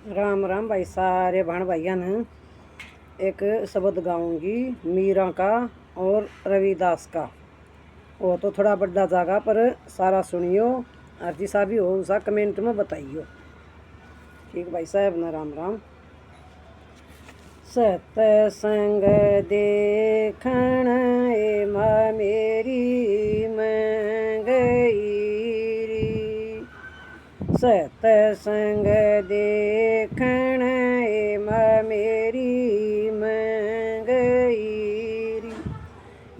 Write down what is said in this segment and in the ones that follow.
राम राम भाई सारे भाण भाइयों ने। एक शब्द गाऊंगी मीरा का और रविदास का। वो तो थोड़ा बड़ा जागा पर सारा सुनियो और जिसा भी हो उसा कमेंट में बताइयो। ठीक भाई साहब ना। राम राम। सतसंग देखण एमा मेरी मंगईरी, सतसंग देखण एमा मेरी मंगईरी।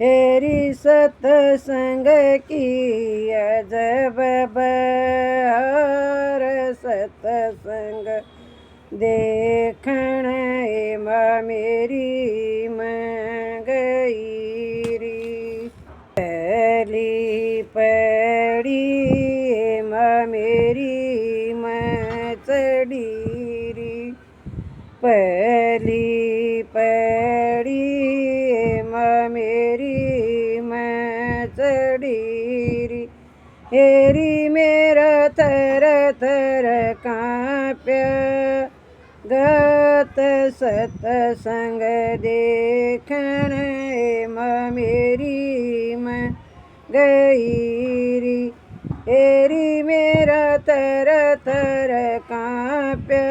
हेरी सतसंग की अजब बहार, सतसंग देखण एमा मेरी मंगईरी। पहली पड़ी एमा मेरी मचड़ीरी, पहली पड़ी एमा मेरी मचड़ीरी। हेरी मेरा थर थर कांप्या गत, सतसंग देखण एमा मेरी मंगईरी। हेरी मेरा थर थर कांप्या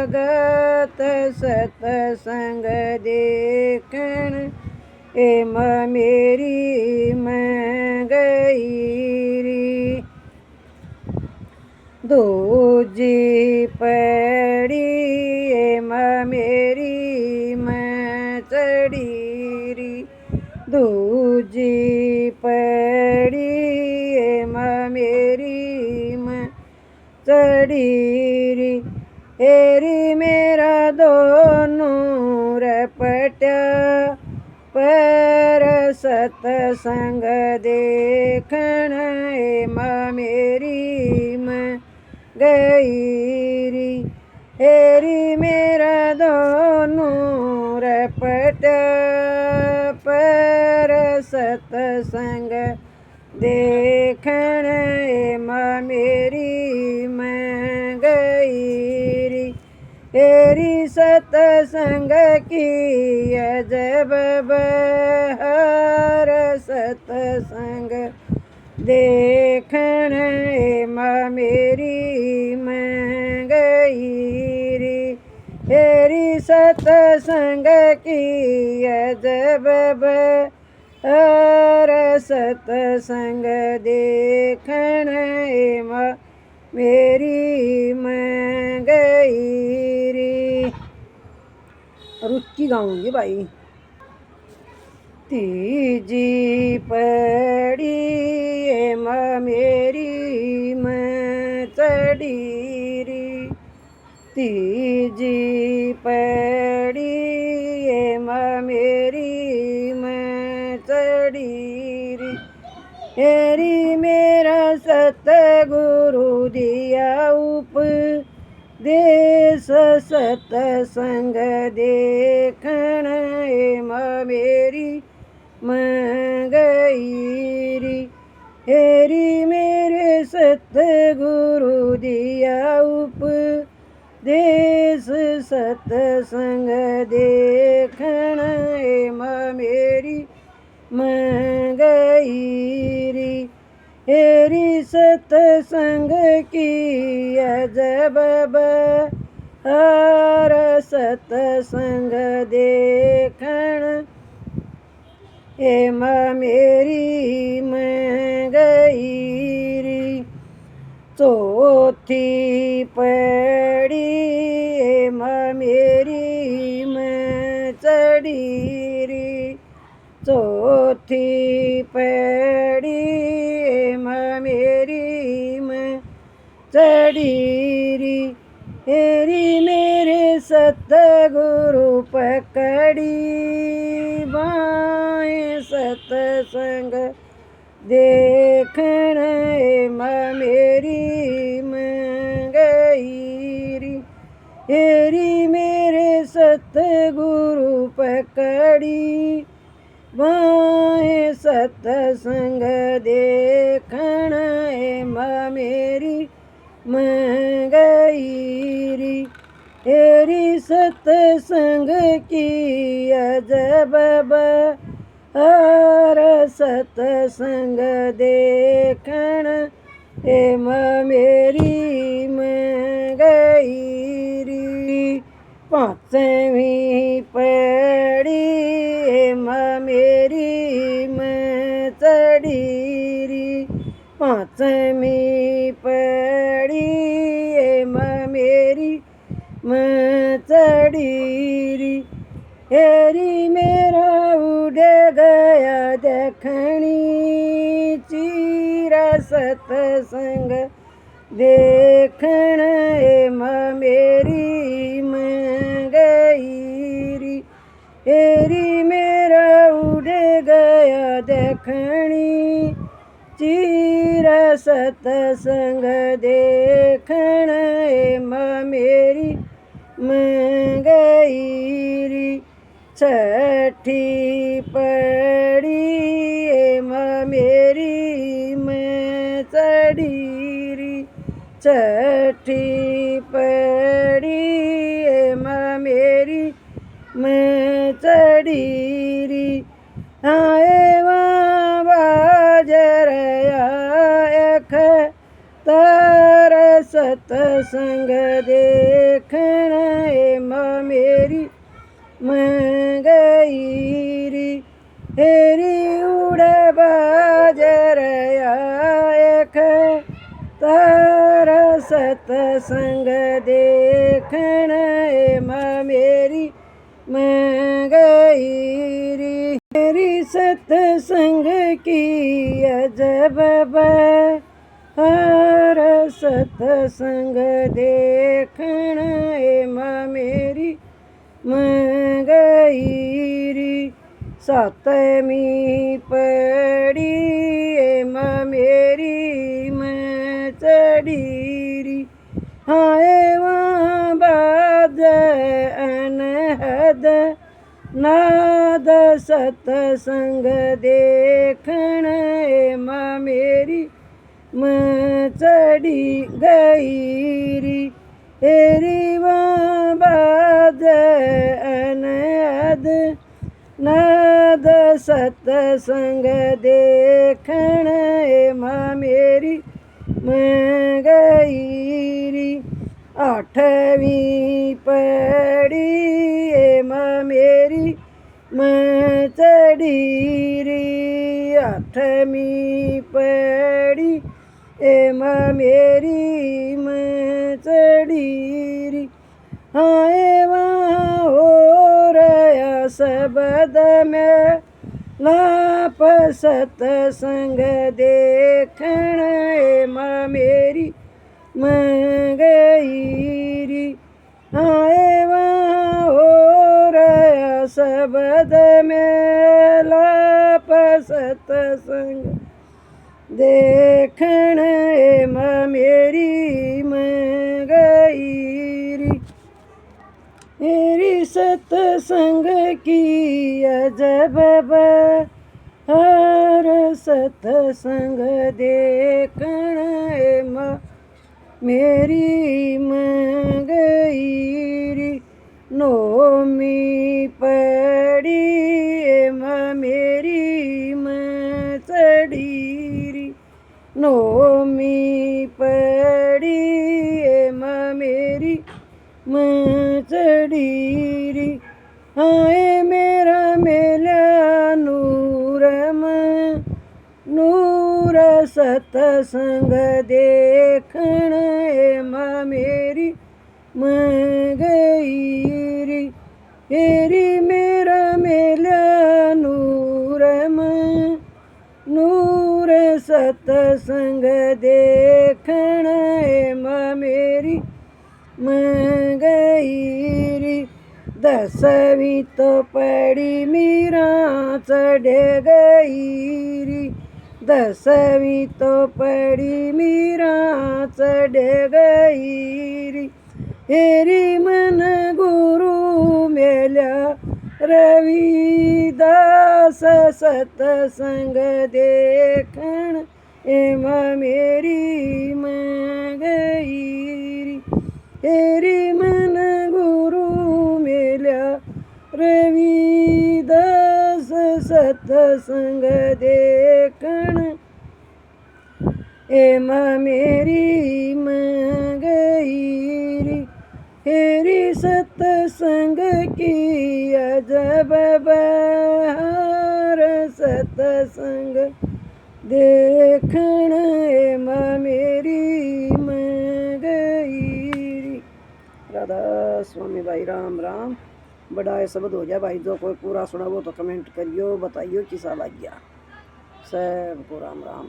गत, सतसंग देखण एमा मेरी मंगईरी। दूजी पड़ी एमा मेरी मचड़ीरी, दूजी पड़ी एमा मेरी मचड़ीरी। हेरी मेरा दोनों रपट्या पर, सतसंग देखण एमा मेरी मंगईरी। हेरी मेरा दोनों रपट्या पर, सतसंग देखण एमा मेरी मंगईरी। हेरी सतसंग की अजब बहार, सतसंग देखण एमा मेरी मंगईरी। हेरी सतसंग की अजब बहार, सतसंग देखण एमा मेरी मंगईरी। रुचि गाऊंगी भाई। तीजी पड़ी एमा मेरी मचड़ीरी, तीजी पड़ी एमा मेरी मचड़ीरी। हेरी मेरा सतगुरु दिया उपदेश, सतसंग देखण एमा मेरी मंगईरी। हेरी मेरे सतगुरु दिया उपदेश, सतसंग देखण एमा मेरी मंगईरी। हेरी सतसंग की अजब बहार, सतसंग देखण एमा मेरी मंगईरी। चौथी पड़ी एमा मेरी मचड़ीरी, चौथी पड़ी एमा मेरी मचड़ीरी। हेरी मेरे सतगुरु पकड़ी बाहें, सतसंग देखण एमा मेरी मंगईरी। हेरी मेरे सतगुरु पकड़ी बाहें, सतसंग देखण एमा मेरी मंगईरी। हेरी सतसंग की अजब हर सतसंग देखण एम मेरी मैं गई री। पांचवी पड़ी एम मेरी मैं चढ़ी री। पांचवी पड़ी एम मेरी मैं चढ़ी री। हेरी मेरा उड़ गया देखणी चीरा सतसंग देखण एम मेरी मैं गई री। हेरी मेरा उड़ गया देखणी चीरा सतसंग देखण एम मेरी मैं गई री। छठी पड़ी एम मेरी मैं चढ़ी री। छठी पड़ी एम मेरी मैं चढ़ी री। आए वहाँ बाजर एक तार सतसंग देखण एम मेरी मैं गई री। हेरी उड़ बाजर एक तार सतसंग देखण एम मेरी मैं गई री। मेरी सतसंग की अजब हर सतसंग देखण एम मेरी मैं गई री। सातवीं पड़ी एम मेरी मैं चढ़ी री। हाय वहाँ बाज अनहद नाद सतसंग देखण एम मेरी मैं चढ़ी गई री। हेरी वहाँ बाज अनहद नाद सतसंग देखण एम मेरी मैं गई री। आठवीं पड़ी एम मेरी मैं चढ़ी री। आठवीं पड़ी एम मेरी मैं चढ़ी री। हाय वहाँ हो रहा शब्द में लाप सतसंग देखण एम मेरी मैं गई री। हाय वहाँ हो रहा शब्द में लाप सतसंग देखण एम मेरी मैं गई री। मेरी सतसंग की अजब हर सतसंग देखण एम मेरी मैं गई री। नौमी पड़ी एम मेरी मैं चढ़ी री। नौमी पड़ी एम मेरी मैं चढ़ी री। हाय मेरा मेला नूर में नूर सतसंग देखण एम मेरी मैं गई री। हेरी मेरा मेला नूर में नूर सतसंग देखण एम मेरी मैं गई री। दसवीं तो पड़ी मीरा चढ़ गई री। दसवीं तो पड़ी मीरा चढ़ गई री। हेरी मन गुरु मेल्या रविदास सतसंग देखण एम मेरी मैं गई री। हेरी मन संग देखण एम मेरी मंगईरी हेरी सतसंग की अजब बहार सतसंग देखण एम मेरी मंगईरी। राधा स्वामी भाई राम राम। बड़ा है शब्द हो गया भाई, जो कोई पूरा सुना वो तो कमेंट करियो, बताइयो किसा लग गया। सबको राम राम।